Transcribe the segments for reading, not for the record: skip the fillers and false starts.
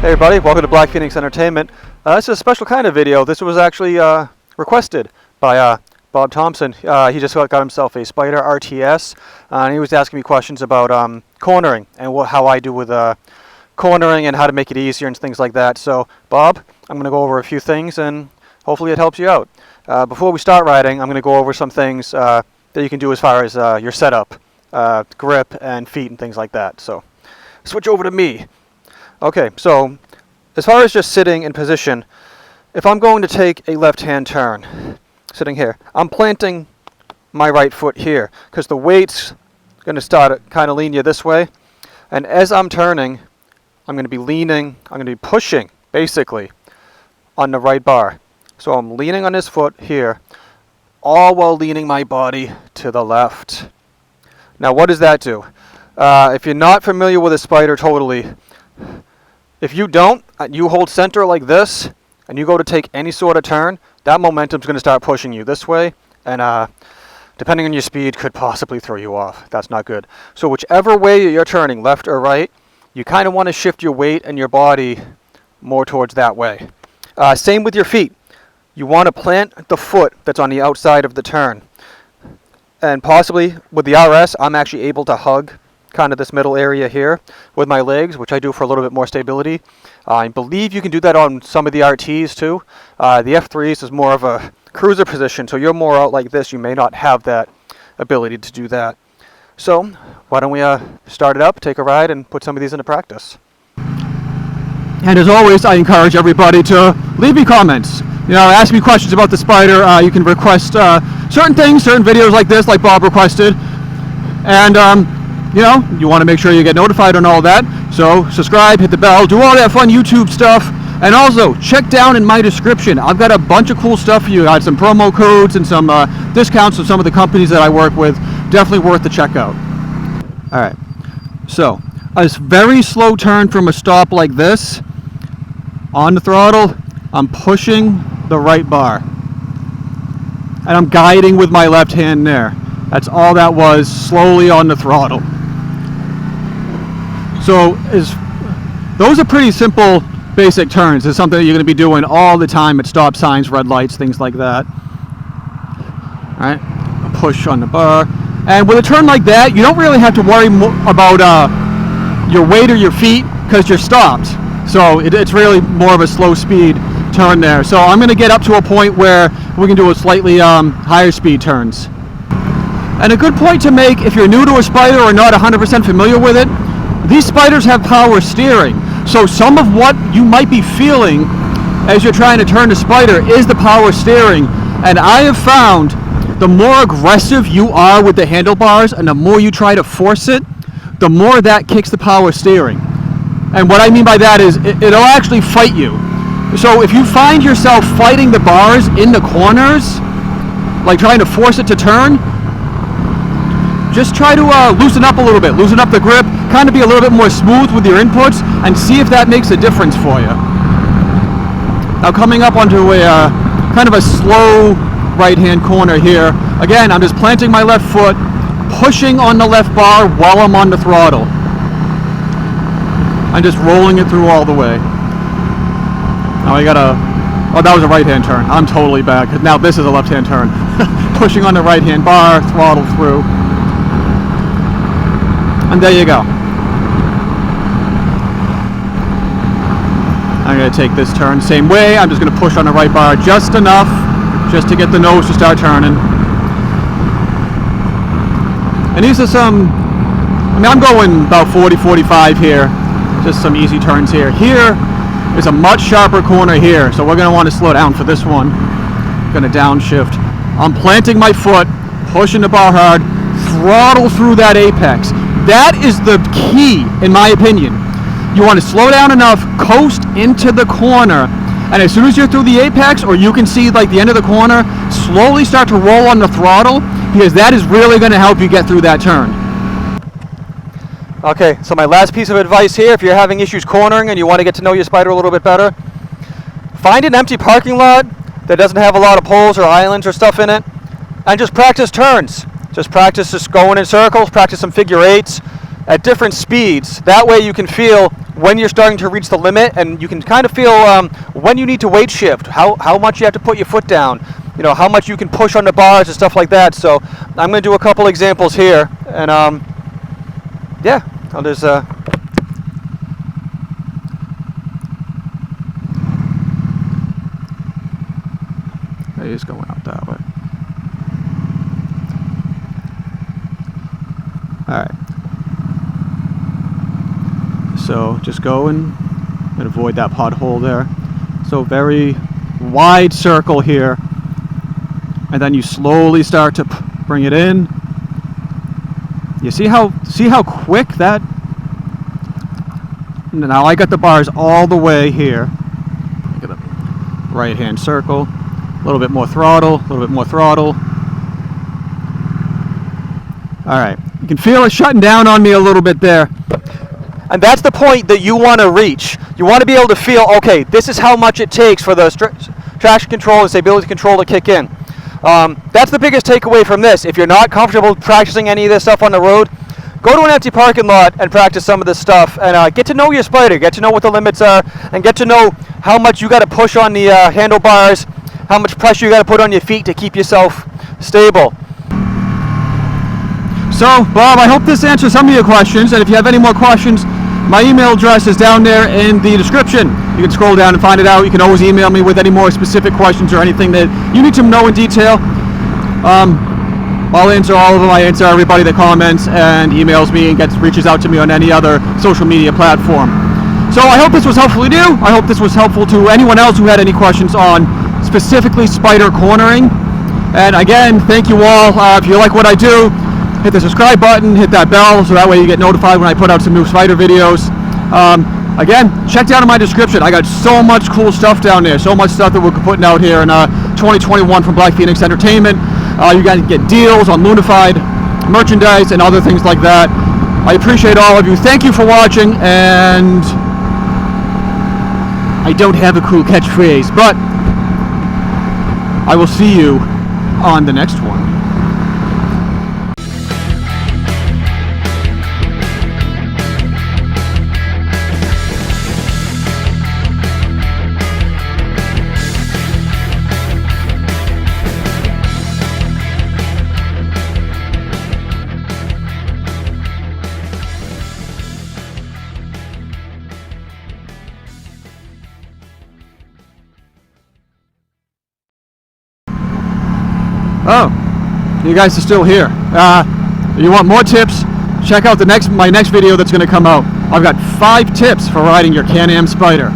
Hey everybody, welcome to Blackphoenix Entertainment. This is a special kind of video. This was actually requested by Bob Thompson. He just got himself a Spyder RTS, and he was asking me questions about cornering and how I do with cornering and how to make it easier and things like that. So Bob, I'm going to go over a few things and hopefully it helps you out. Before we start riding, I'm going to go over some things that you can do as far as your setup, grip and feet and things like that. So switch over to me. Okay, so as far as just sitting in position, if I'm going to take a left-hand turn, sitting here, I'm planting my right foot here because the weight's going to start kind of lean you this way. And as I'm turning, I'm going to be leaning, I'm going to be pushing, basically, on the right bar. So I'm leaning on this foot here, all while leaning my body to the left. Now, what does that do? If you're not familiar with a Spyder totally, if you don't, you hold center like this, and you go to take any sort of turn, that momentum's going to start pushing you this way, and depending on your speed, could possibly throw you off. That's not good. So whichever way you're turning, left or right, you kind of want to shift your weight and your body more towards that way. Same with your feet. You want to plant the foot that's on the outside of the turn. And possibly, with the RS, I'm actually able to hug kind of this middle area here with my legs, which I do for a little bit more stability. I believe you can do that on some of the RTs too. The F3s is more of a cruiser position, so you're more out like this. You may not have that ability to do that. So why don't we start it up, take a ride, and put some of these into practice. And as always, I encourage everybody to leave me comments. You know, ask me questions about the Spyder. You can request certain things, certain videos like this, like Bob requested. And you know, you want to make sure you get notified on all that. So subscribe, hit the bell, do all that fun YouTube stuff. And also, check down in my description. I've got a bunch of cool stuff for you. I had some promo codes and some discounts of some of the companies that I work with. Definitely worth the checkout. All right. So, a very slow turn from a stop like this. On the throttle, I'm pushing the right bar. And I'm guiding with my left hand there. That's all that was, slowly on the throttle. So those are pretty simple, basic turns. It's something that you're going to be doing all the time at stop signs, red lights, things like that. All right, push on the bar. And with a turn like that, you don't really have to worry about your weight or your feet because you're stopped. So it's really more of a slow speed turn there. So I'm going to get up to a point where we can do a slightly higher speed turns. And a good point to make if you're new to a Spyder or not 100% familiar with it, these Spyders have power steering. So some of what you might be feeling as you're trying to turn the Spyder is the power steering. And I have found the more aggressive you are with the handlebars and the more you try to force it, the more that kicks the power steering. And what I mean by that is it'll actually fight you. So if you find yourself fighting the bars in the corners, like trying to force it to turn, just try to loosen up a little bit, loosen up the grip, kind of be a little bit more smooth with your inputs, and see if that makes a difference for you. Now coming up onto a kind of a slow right-hand corner here, again, I'm just planting my left foot, pushing on the left bar while I'm on the throttle. I'm just rolling it through all the way. Now I gotta, oh, that was a right-hand turn. I'm totally bad, because now this is a left-hand turn. Pushing on the right-hand bar, throttle through. And there you go. I'm going to take this turn same way. I'm just going to push on the right bar just enough just to get the nose to start turning. And these are some, I mean, I'm going about 40, 45 here. Just some easy turns here. Here is a much sharper corner here, so we're going to want to slow down for this one. Going to downshift. I'm planting my foot, pushing the bar hard, throttle through that apex. That is the key, in my opinion. You want to slow down enough, coast into the corner, and as soon as you're through the apex, or you can see like the end of the corner, slowly start to roll on the throttle, because that is really going to help you get through that turn. Okay, so my last piece of advice here, if you're having issues cornering and you want to get to know your Spyder a little bit better, find an empty parking lot that doesn't have a lot of poles or islands or stuff in it, and just practice turns. Just practice just going in circles, practice some figure eights at different speeds. That way you can feel when you're starting to reach the limit, and you can kind of feel when you need to weight shift, how much you have to put your foot down, you know, how much you can push on the bars and stuff like that. So I'm going to do a couple examples here, and yeah, I'll just it is going out that way. Alright. So just go and avoid that pothole there. So very wide circle here. And then you slowly start to bring it in. You see how quick that. Now I got the bars all the way here. Look at the right hand circle. A little bit more throttle, a little bit more throttle. Alright, you can feel it shutting down on me a little bit there. And that's the point that you want to reach. You want to be able to feel, okay, this is how much it takes for the traction control and stability control to kick in. That's the biggest takeaway from this. If you're not comfortable practicing any of this stuff on the road, go to an empty parking lot and practice some of this stuff, and get to know your Spyder, get to know what the limits are, and get to know how much you got to push on the handlebars, how much pressure you got to put on your feet to keep yourself stable. So, Bob, I hope this answers some of your questions, and if you have any more questions, my email address is down there in the description. You can scroll down and find it out. You can always email me with any more specific questions or anything that you need to know in detail. I'll answer all of them. I answer everybody that comments and emails me and reaches out to me on any other social media platform. So I hope this was helpful to you. I hope this was helpful to anyone else who had any questions on specifically Spyder cornering. And again, thank you all. If you like what I do, hit the subscribe button, hit that bell, so that way you get notified when I put out some new Spyder videos. Again, check down in my description. I got so much cool stuff down there, so much stuff that we're putting out here in 2021 from Blackphoenix Entertainment. You guys get deals on Lunified merchandise and other things like that. I appreciate all of you. Thank you for watching, and I don't have a cool catchphrase, but I will see you on the next one. Oh, you guys are still here. You want more tips? Check out my next video that's going to come out. I've got 5 tips for riding your Can-Am Spyder.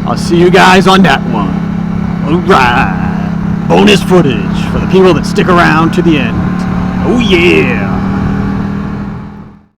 I'll see you guys on that one. Alright, bonus footage for the people that stick around to the end. Oh yeah!